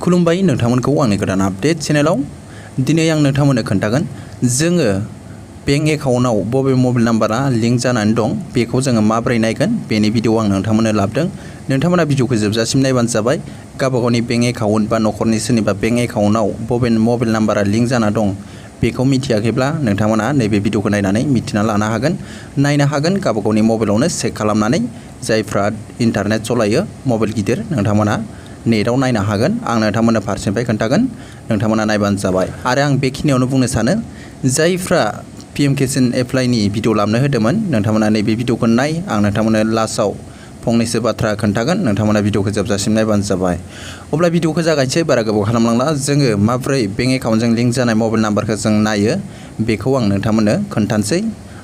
खुलुमबाय नोंथांमोनखौ आंनि गोदान आपडेट चेनेलाव दिनै आं नोंथांमोननो खोन्थागोन जोङो बेंक एकाउन्टआव बबे मबाइल नाम्बारा लिंक जानानै दं बेखौ जोङो माबोरै नायगोन बेनि भिडिअ आं नोंथांमोननो लाबोदों। नोंथांमोना भिडिअखौ जोबजासिम नायबानो जाबाय। गावबागावनि बेंक एकाउन्ट बा न'खरनि सोरनिबा बेंक एकाउन्टआव बबे मबाइल नाम्बारा लिंक जाना दं बेखौ मिथियाखैब्ला नोंथांमोना नैबे भिडिअखौ नायनानै मिथिना लानो हागोन, नायनो हागोन गावबागावनि मबाइलावनो चेक खालामनानै। जायफ्रा इन्टारनेट सालायो मबाइल गिदिर नोंथांमोना नेटआव नायनो हागोन। आं नोंथांमोननो फारसेनिफ्राय खोन्थागोन, नोंथांमोना नायबानो जाबाय। आरो आं बेखिनियावनो बुंनो सानो जायफ्रा PM किसान एप्लाइनि भिडिअ लाबनो होदोंमोन नोंथांमोना नैबे भिडिअखौ नाय। आं नोंथांमोननो लास्टआव फंनैसो बाथ्रा खोन्थागोन, नोंथांमोना भिडिअखौ जोबजासिम नायबानो जाबाय। अब्ला भिडिअखौ जागायनोसै, बारा गोबाव खालामलांला। जोङो माब्रै बेंक एकाउन्टजों लिंक जानाय मबाइल नाम्बारखौ जों नायो बेखौ आं नोंथांमोननो खोन्थानोसै।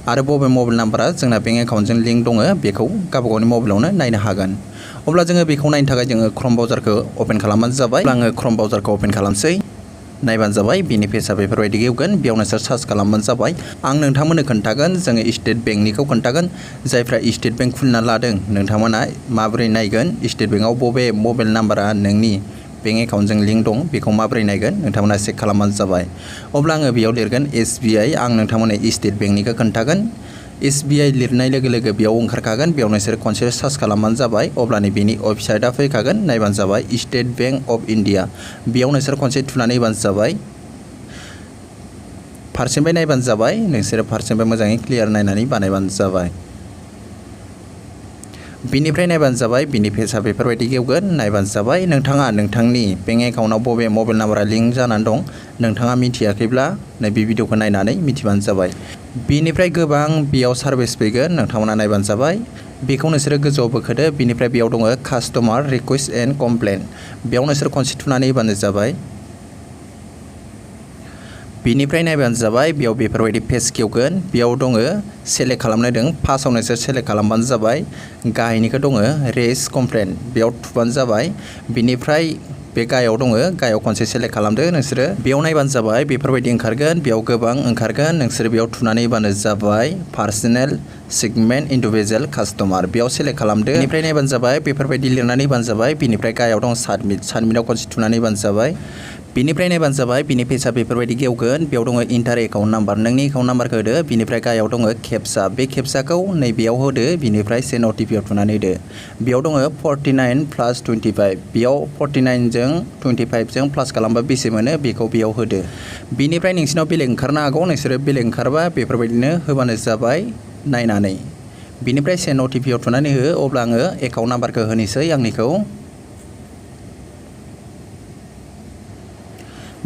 आरो बबे मबाइल नाम्बारा जोंना बेंक एकाउन्टजों लिंक दङ बेखौ गावबागावनि मबाइलावनो नायनो हागोन। अब्ला जोङो बेखौ नायनो थाखाय जोङो क्रम ब्राउजारखौ अपेन खालामबानो जाबाय। आङो क्रम ब्राउजारखौ अपेन खालामसै, नायबानो जाबाय। बेनि पेजआ बेफोरबायदि गेवगोन, बेयावनो सार्च खालामबानो जाबाय। आं नोंथांमोननो खोन्थागोन, जोङो स्टेट बेंकनिखौ खोन्थागोन। जायफ्रा स्टेट बेंक खुलिना लादों नोंथांमोना माबोरै नायगोन, स्टेट बेंकआव बबे मबाइल नाम्बारा नोंनि बेंक एकाउन्टजों लिंक दं बेखौ माबोरै नायगोन नोंथांमोना चेक खालामबानो जाबाय। अब्ला आङो बेयाव लिरगोन SBI। आं नोंथांमोननो स्टेट बेंकनिखौ खोन्थागोन। SBI लिरनाय लोगो लोगो बेयाव ओंखारखागोन, बेयाव नोंसोर खनसे सार्च खालामबानो जाबाय। अब्लानो बेनि वेबसाइटआ फैखागोन, नायबानो जाबाय स्टेट बेंक अफ इन्डिया। बेयाव नोंसोर खनसे थुनानै नायबानो जाबाय। फारसेनिफ्राय नायबानो जाबाय, नोंसोरो फारसेनिफ्राय मोजाङै क्लियार नायनानै बानायबानो जाबाय। बिनिफ्राय नायबानो जाबाय, बिनि पेजआ बेफोरबायदि गेवगोन, नायबानो जाबाय। नोंथाङा नोंथांनि बेंक एकाउन्टआव बबे मबाइल नाम्बारा लिंक जानानै दं नोंथाङा मिथियाखैब्ला नैबे भिडिअखौ नायनानै मिथिबानो जाबाय। बिनिफ्राय गोबां बेयाव सार्भिस फैगोन, नोंथांमोना नायबानो जाबाय। बेखौ नोंसोरो गोजौआव बोखोदो, बिनिफ्राय बेयाव दङ कास्टमार रिकुवेस्ट एन्ड कमप्लेन। बेयाव नोंसोर खनसे थुनानै होबानो जाबाय। बिनिफ्राय नायबानो जाबाय, बेयाव बेफोरबायदि पेज खेवगोन, बेयाव दङ सेलेक्ट खालामनो दं। फार्स्टआव नोंसोर सेलेक्ट खालामबानो जाबाय। गाहायनिखौ दङ रेज कमप्लेन, बेयाव थुबानो जाबाय। बिनिफ्राय बे गाहायाव दङ, गाहायाव खनसे सेलेक्ट खालामदो नोंसोरो। बेयाव नायबानो जाबाय, बेफोरबायदि ओंखारगोन, बेयाव गोबां ओंखारगोन, नोंसोर बेयाव थुनानै होबानो जाबाय। पार्सनेल सेगमेन्ट इन्डिभिजुवेल कास्टमार, बेयाव सेलेक्ट खालामदो। बेनिफ्राय नायबानो जाबाय, बेफोरबायदि लिरनानै होबानो जाबाय। बिनिफ्राय गाहायाव दं साबमिट, साबमिटआव खनसे थुनानै होबानो जाबाय। बिनिफ्राय नायबानो जाबाय, बिनि पेजआ बेफोरबायदि गेवगोन, बेयाव दङ इन्टार एकाउन्ट नाम्बार, नोंनि एकाउन्ट नाम्बारखौ होदो। बिनिफ्राय गाहायाव दङ केपचा, बे केपचाखौ नैबेयाव होदो। बिनिफ्राय सेन्ड OTP आव थुनानै होदो। बेयाव दङ 49 + 25, बेयाव 49 जों 25 जों प्लास खालामबा बेसे मोनो बेखौ बेयाव होदो। बिनिफ्राय नोंसिनाव बेलेग ओंखारनो हागौ, नोंसोरो बेलेग ओंखारबा बेफोरबायदिनो होबानो जाबाय नायनानै। बिनिफ्राय सेन्ड OTP आव थुनानै हो। अब्ला आङो एकाउन्ट नाम्बारखौ होनोसै आंनिखौ।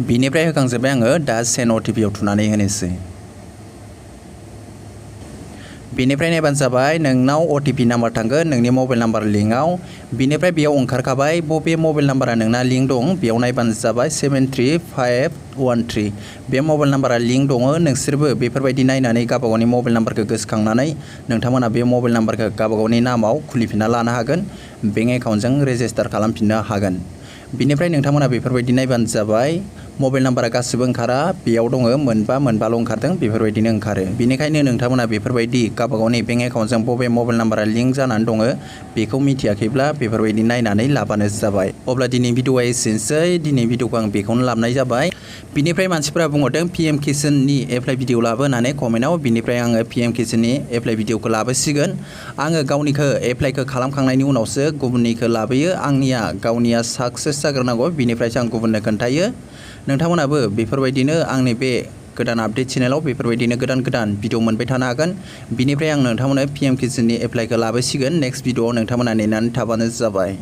बिनिफ्राय होखांजोब्बाय आङो, दा सेन्ड OTP आव थुनानै होनोसै। बिनिफ्राय नायबानो जाबाय, नोंनाव OTP नाम्बार थांगोन नोंनि मबाइल नाम्बार लिंकआव। बिनिफ्राय बेयाव ओंखारखाबाय बबे मबाइल नाम्बारा नोंना लिंक दं, बेयाव नायबानो जाबाय 73513। बे मबाइल नाम्बारा लिंक दङ। नोंसोरबो बेफोरबायदि नायनानै गावबागावनि मबाइल नाम्बारखौ गोसोखांनानै नोंथांमोना बे मबाइल नाम्बारखौ गावबागावनि नामाव खुलिफिनना लानो हागोन, बेंक एकाउन्टजों रेजिस्टार खालामफिननो हागोन। बिनिफ्राय नोंथांमोना बेफोरबायदि नायबानो जाबाय। मबाइल नाम्बारा गासिबो ओंखारा, बेयाव दङ मोनबाल' ओंखारदों, बेफोरबायदिनो ओंखारो। बेनिखायनो नोंथांमोना बेफोरबायदि गावबागावनि बेंक एकाउन्टजों बबे मबाइल नाम्बारा लिंक जानानै दङ बेखौ मिथियाखैब्ला बेफोरबायदि नायनानै लाबानो जाबाय। अब्ला दिनै भिडिअआ एसेनोसै, दिनै भिडिअखौ आं बेखौनो लाबोनाय जाबाय। बिनिफ्राय मानसिफोरा बुंहरदों PM किसाननि एप्लाइ भिडिअ लाबो होननानै कमेन्टआव। बिनिफ्राय आङो PM किसाननि एप्लाइ भिडिअखौ लाबोसिगोन। आङो गावनिखौ एप्लाइखौ खालामखांनायनि उनावसो गुबुननिखौ लाबोयो। गावनिया साक्सेस जाग्रोनांगौ, बिनिफ्रायसो आं गुबुननो खोन्थायो। नोंथांमोनाबो बेफोरबायदिनो आंनि बे गोदान आपडेट चेनेलाव बेफोरबायदिनो गोदान गोदान भिडिअ मोनबाय थानो हागोन। बिनिफ्राय आं नोंथांमोननो PM किसाननि एप्लाइखौ लाबोसिगोन। नेक्स्ट भिडिअआव नोंथांमोना नेनानै थाबानो जाबाय।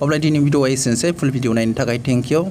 अब्ला दिनै भिडिअआ एसेनोसै। फुल भिडिअ नायनो थाखाय थेंक इउ।